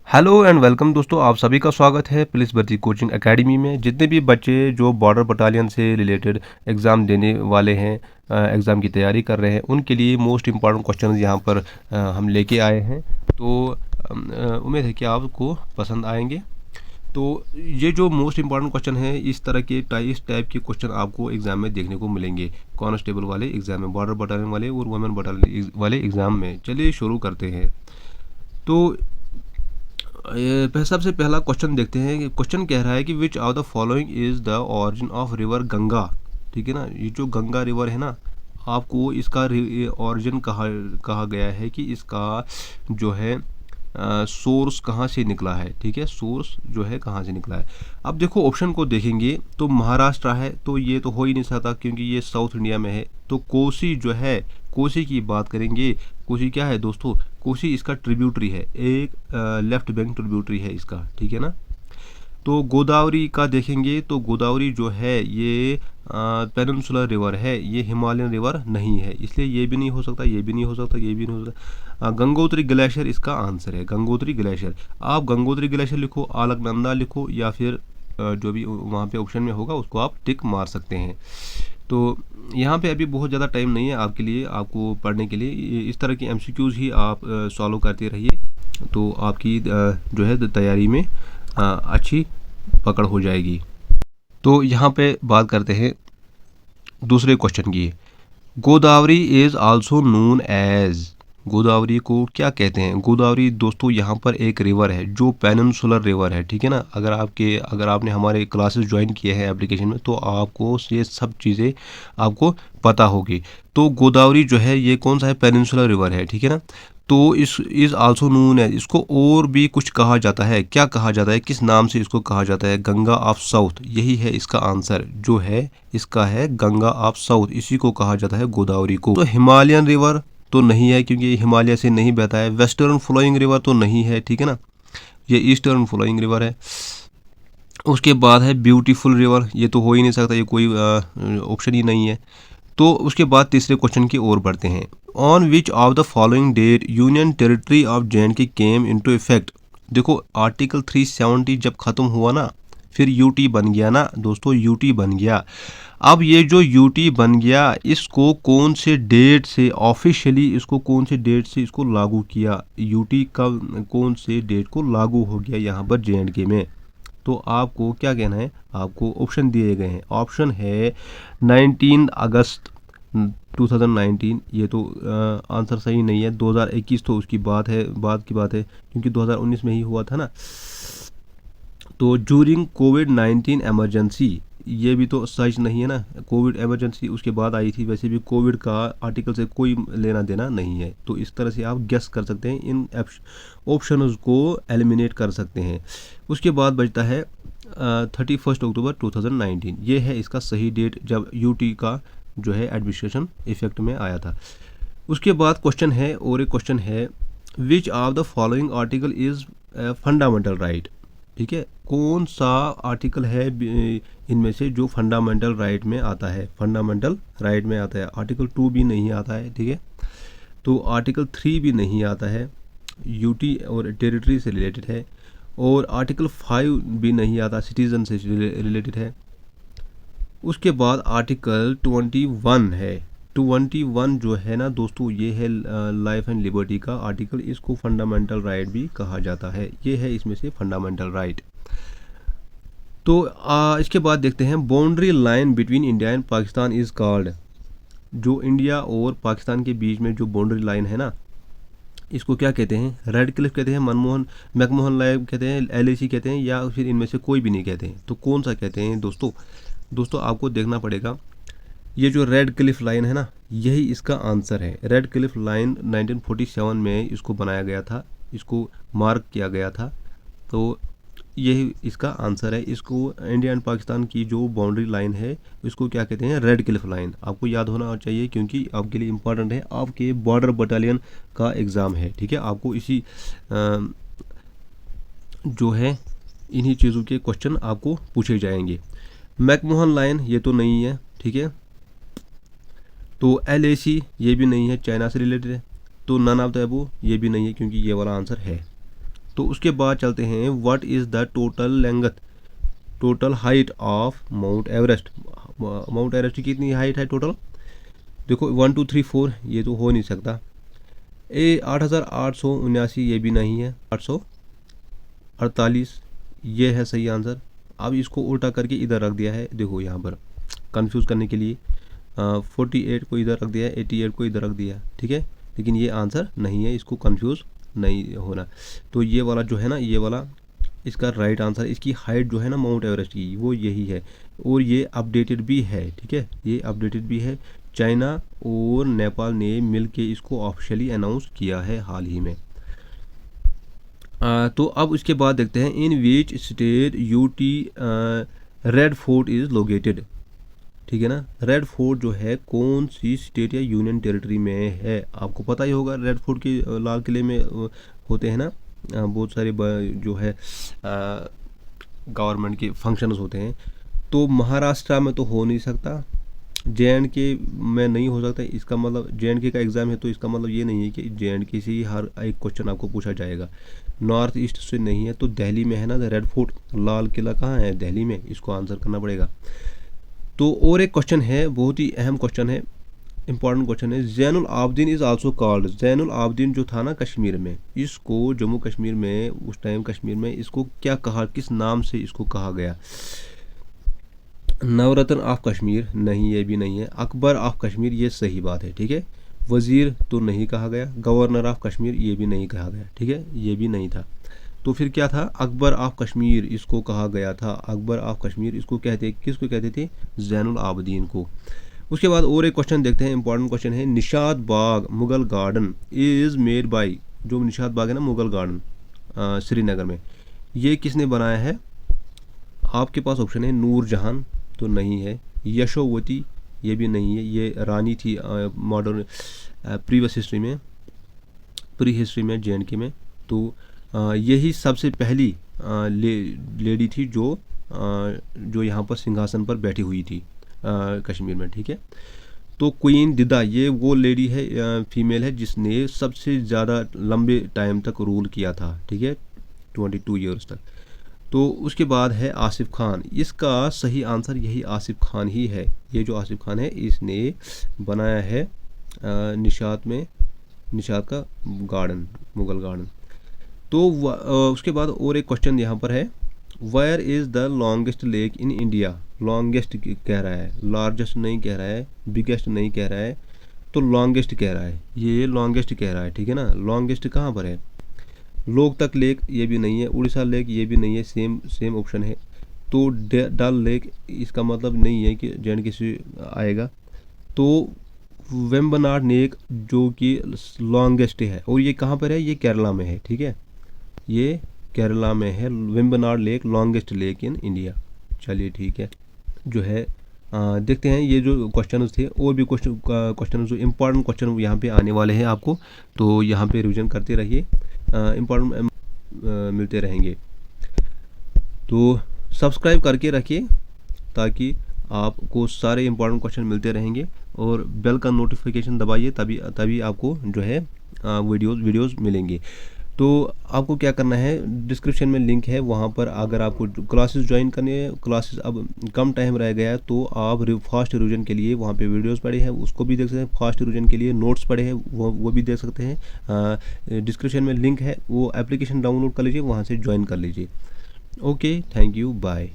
Hello and welcome दोस्तों, आप सभी का स्वागत है पुलिस भर्ती कोचिंग एकेडमी में। जितने भी बच्चे जो बॉर्डर बटालियन से रिलेटेड एग्ज़ाम देने वाले हैं, एग्ज़ाम की तैयारी कर रहे हैं, उनके लिए मोस्ट इम्पॉर्टेंट क्वेश्चन यहाँ पर हम लेके आए हैं। तो उम्मीद है कि आपको पसंद आएंगे। तो ये जो मोस्ट इम्पॉर्टेंट क्वेश्चन है, इस तरह के इस टाइप के क्वेश्चन आपको एग्ज़ाम में देखने को मिलेंगे, कांस्टेबल वाले एग्ज़ाम में, बॉर्डर बटालियन वाले और वुमेन बटालियन वाले एग्ज़ाम में। चलिए शुरू करते हैं। तो सबसे पहला क्वेश्चन देखते हैं कि क्वेश्चन कह रहा है कि विच of the following is the origin of river Ganga. ठीक है ना, ये जो गंगा रिवर है ना, आपको इसका ओरिजिन कहा गया है कि इसका जो है सोर्स कहाँ से निकला है। ठीक है, सोर्स जो है कहाँ से निकला है। अब देखो ऑप्शन को देखेंगे तो महाराष्ट्र है, तो ये तो हो ही नहीं सकता क्योंकि ये साउथ इंडिया में है। तो कोसी जो है, कोसी की बात करेंगे। कोसी क्या है दोस्तों, कोसी इसका ट्रिब्यूटरी है, एक लेफ्ट बैंक ट्रिब्यूटरी है इसका। ठीक है ना। तो गोदावरी का देखेंगे तो गोदावरी जो है ये पेनिनसुलर रिवर है, ये हिमालयन रिवर नहीं है, इसलिए ये भी नहीं हो सकता, ये भी नहीं हो सकता, ये भी नहीं हो सकता। गंगोत्री ग्लेशियर इसका आंसर है, गंगोत्री ग्लेशियर। आप गंगोत्री ग्लेशियर लिखो, अलकनंदा लिखो, या फिर जो भी वहाँ पे ऑप्शन में होगा उसको आप टिक मार सकते हैं। तो यहाँ पे अभी बहुत ज़्यादा टाइम नहीं है आपके लिए, आपको पढ़ने के लिए। इस तरह की एमसीक्यूज़ ही आप सॉल्व करते रहिए, तो आपकी जो है तैयारी में अच्छी पकड़ हो जाएगी। तो यहाँ पे बात करते हैं दूसरे क्वेश्चन की। Godavari is also known as, Godavari को क्या कहते हैं। गोदावरी दोस्तों यहाँ पर एक रिवर है जो पेनिनसुलर रिवर है। ठीक है ना, अगर आपने हमारे क्लासेस ज्वाइन किए हैं एप्लीकेशन में, तो आपको ये सब चीज़ें आपको पता होगी। तो गोदावरी जो है ये कौन सा है, पेनिनसुलर रिवर है। ठीक है ना। तो इस इज़ आल्सो नोन है, इसको और भी कुछ कहा जाता है। क्या कहा जाता है, किस नाम से इसको कहा जाता है, गंगा ऑफ साउथ। यही है इसका आंसर जो है, इसका है गंगा ऑफ साउथ, इसी को कहा जाता है गोदावरी को। तो हिमालयन रिवर तो नहीं है क्योंकि ये हिमालय से नहीं बहता है। वेस्टर्न फ्लोइंग रिवर तो नहीं है। ठीक है ना, ये ईस्टर्न फ्लोइंग रिवर है। उसके बाद है ब्यूटीफुल रिवर, ये तो हो ही नहीं सकता, ये कोई ऑप्शन ही नहीं है। तो उसके बाद तीसरे क्वेश्चन की ओर बढ़ते हैं। On which of the following date union territory of J and K came into effect. देखो आर्टिकल 370 जब ख़त्म हुआ ना, फिर यूटी बन गया ना दोस्तों, यूटी बन गया। अब ये जो यूटी बन गया, इसको कौन से डेट से ऑफिशियली, इसको कौन से डेट से इसको लागू किया, यूटी का कौन से डेट को लागू हो गया यहाँ पर जे.एंड.के में। तो आपको क्या कहना है, आपको ऑप्शन दिए गए हैं। ऑप्शन है 19 अगस्त 2019, ये तो आंसर सही नहीं है। 2021 तो उसकी बात है, बाद की बात है, क्योंकि 2019 में ही हुआ था ना। तो जूरिंग कोविड-19 एमरजेंसी, ये भी तो सच नहीं है ना। कोविड एमरजेंसी उसके बाद आई थी, वैसे भी कोविड का आर्टिकल से कोई लेना देना नहीं है। तो इस तरह से आप गेस कर सकते हैं, इन ऑप्शंस को एलिमिनेट कर सकते हैं। उसके बाद बचता है 31 अक्टूबर 2019, ये है इसका सही डेट जब यूटी का जो है एडमिनिस्ट्रेशन इफेक्ट में आया था। उसके बाद क्वेश्चन है, और एक क्वेश्चन है, विच of the following article is fundamental right. ठीक है, कौन सा आर्टिकल है इनमें से जो फंडामेंटल राइट में आता है, फंडामेंटल राइट में आता है। आर्टिकल 2 भी नहीं आता है। ठीक है, तो आर्टिकल 3 भी नहीं आता है, यूटी और टेरिटरी से रिलेटेड है। और आर्टिकल 5 भी नहीं आता, सिटीज़न से रिलेटेड है। उसके बाद आर्टिकल 21 है। 21 जो है ना दोस्तों, ये है लाइफ एंड लिबर्टी का आर्टिकल, इसको फंडामेंटल राइट भी कहा जाता है। ये है इसमें से फंडामेंटल राइट। तो इसके बाद देखते हैं, boundary line between India and Pakistan is called. जो इंडिया और पाकिस्तान के बीच में जो बाउंड्री लाइन है ना, इसको क्या कहते हैं, रेड क्लिफ कहते हैं, मैकमोहन लाइन कहते हैं, एलएसी कहते हैं, या फिर इनमें से कोई भी नहीं कहते हैं। तो कौन सा कहते हैं दोस्तों आपको देखना पड़ेगा। ये जो रेड क्लिफ लाइन है ना, यही इसका आंसर है। रेड क्लिफ लाइन 1947 में इसको बनाया गया था, इसको मार्क किया गया था। तो यही इसका आंसर है। इसको इंडिया एंड पाकिस्तान की जो बाउंड्री लाइन है, इसको क्या कहते हैं, रेड क्लिफ लाइन। आपको याद होना चाहिए क्योंकि आपके लिए इम्पॉर्टेंट है, आपके बॉर्डर बटालियन का एग्ज़ाम है। ठीक है, आपको इसी जो है इन्हीं चीज़ों के क्वेश्चन आपको पूछे जाएंगे। मैकमोहन लाइन ये तो नहीं है। ठीक है, तो एलएसी ये भी नहीं है, चाइना से रिलेटेड है। तो नन ऑफ द अबव ये भी नहीं है, क्योंकि ये वाला आंसर है। तो उसके बाद चलते हैं, what is the total height of mount Everest. Mount Everest की कितनी हाइट है टोटल? देखो 1 2 3 4, ये तो हो नहीं सकता। 8,879, ये भी नहीं है। 848, ये है सही आंसर। अब इसको उल्टा करके इधर रख दिया है, देखो यहाँ पर कंफ्यूज करने के लिए 48 को इधर रख दिया है, 88 को इधर रख दिया, ठीक है, लेकिन ये आंसर नहीं है, इसको कंफ्यूज नहीं होना। तो ये वाला जो है ना, ये वाला इसका राइट आंसर, इसकी हाइट जो है ना माउंट एवरेस्ट की, वो यही है, और ये अपडेटेड भी है, ठीक है, ये अपडेटेड भी है। चाइना और नेपाल ने मिलके इसको ऑफिशियली अनाउंस किया है हाल ही में। तो अब उसके बाद देखते हैं, in which state UT Red Fort is located, ठीक है ना। रेड फोर्ट जो है कौन सी स्टेट या यूनियन टेरिटरी में है? आपको पता ही होगा, रेड फोर्ट के लाल किले में होते हैं ना बहुत सारे जो है गवर्नमेंट के फंक्शंस होते हैं। तो महाराष्ट्र में तो हो नहीं सकता, JNK में नहीं हो सकता। इसका मतलब JNK का एग्ज़ाम है, तो इसका मतलब ये नहीं है कि JNK से ही हर एक क्वेश्चन आपको पूछा जाएगा। नॉर्थ ईस्ट से नहीं है, तो दिल्ली में है ना रेड फोर्ट, लाल किला कहाँ है? दिल्ली में, इसको आंसर करना पड़ेगा। तो और एक क्वेश्चन है, बहुत ही अहम क्वेश्चन है, इंपॉर्टेंट क्वेश्चन है, Zainul Abedin is also called. Zainul Abedin जो था ना कश्मीर में, इसको जम्मू कश्मीर में उस टाइम कश्मीर में इसको क्या कहा, किस नाम से इसको कहा गया? नवरत्न ऑफ कश्मीर नहीं, ये भी नहीं है। अकबर ऑफ कश्मीर, ये सही बात है, ठीक है। वज़ीर तो नहीं कहा गया। गवर्नर ऑफ कश्मीर, ये भी नहीं कहा गया, ठीक है, ये भी नहीं था। तो फिर क्या था? अकबर ऑफ कश्मीर इसको कहा गया था। अकबर ऑफ कश्मीर इसको कहते, किसको कहते थे? जैनुल आबदीन को। उसके बाद और एक क्वेश्चन देखते हैं, इंपॉर्टेंट क्वेश्चन है, Nishat Bagh Mughal garden is made by, जो निशात बाग है ना मुगल गार्डन श्रीनगर में, ये किसने बनाया है? आपके पास ऑप्शन है नूरजहां, तो नहीं है। यशोवती, ये भी नहीं है, ये रानी थी मॉडर्न प्रीवियस हिस्ट्री में, प्री हिस्ट्री में JNK में। तो यही सबसे पहली लेडी थी जो यहाँ पर सिंहासन पर बैठी हुई थी कश्मीर में, ठीक है। तो क्वीन दिदा, ये वो लेडी है, फीमेल है, जिसने सबसे ज़्यादा लंबे टाइम तक रूल किया था, ठीक है, 22 ईयर्स तक। तो उसके बाद है आसिफ खान, इसका सही आंसर यही आसिफ खान ही है। ये जो आसिफ खान है, इसने बनाया है निशात का गार्डन, मुगल गार्डन। तो उसके बाद और एक क्वेश्चन यहाँ पर है, where is the longest lake in India? Longest कह रहा है, लार्जेस्ट नहीं कह रहा है, बिगेस्ट नहीं कह रहा है, तो लॉन्गेस्ट कह रहा है, ये लॉन्गेस्ट कह रहा है, ठीक है ना। लॉन्गेस्ट कहाँ पर है? लोकतक लेक, ये भी नहीं है। उड़ीसा लेक, ये भी नहीं है, सेम ऑप्शन है। तो डल लेक, इसका मतलब नहीं है कि JNK से आएगा। तो वेम्बनाड लेक जो कि लॉन्गेस्ट है, और ये कहाँ पर है? ये केरला में है, ठीक है, ये केरला में है Vembanad lake, longest lake in India. चलिए ठीक है, जो है देखते हैं ये जो क्वेश्चन थे, और भी क्वेश्चन जो इम्पोर्टेंट क्वेश्चन यहाँ पे आने वाले हैं आपको, तो यहाँ पे रिवीजन करते रहिए, इम्पोर्टेंट मिलते रहेंगे। तो सब्सक्राइब करके रखिए ताकि आपको सारे इम्पोर्टेंट क्वेश्चन मिलते रहेंगे, और बेल का नोटिफिकेशन दबाइए, तभी आपको जो है वीडियोस मिलेंगे। तो आपको क्या करना है, डिस्क्रिप्शन में लिंक है, वहाँ पर अगर आपको क्लासेस ज्वाइन करने हैं, क्लासेस अब कम टाइम रह गया है, तो आप फास्ट रिवीजन के लिए वहाँ पे वीडियोस पड़े हैं, उसको भी देख सकते हैं। फास्ट रिवीजन के लिए नोट्स पड़े हैं, वो भी देख सकते हैं। डिस्क्रिप्शन में लिंक है, वो एप्लीकेशन डाउनलोड कर लीजिए, वहाँ से ज्वाइन कर लीजिए। Okay, thank you, bye.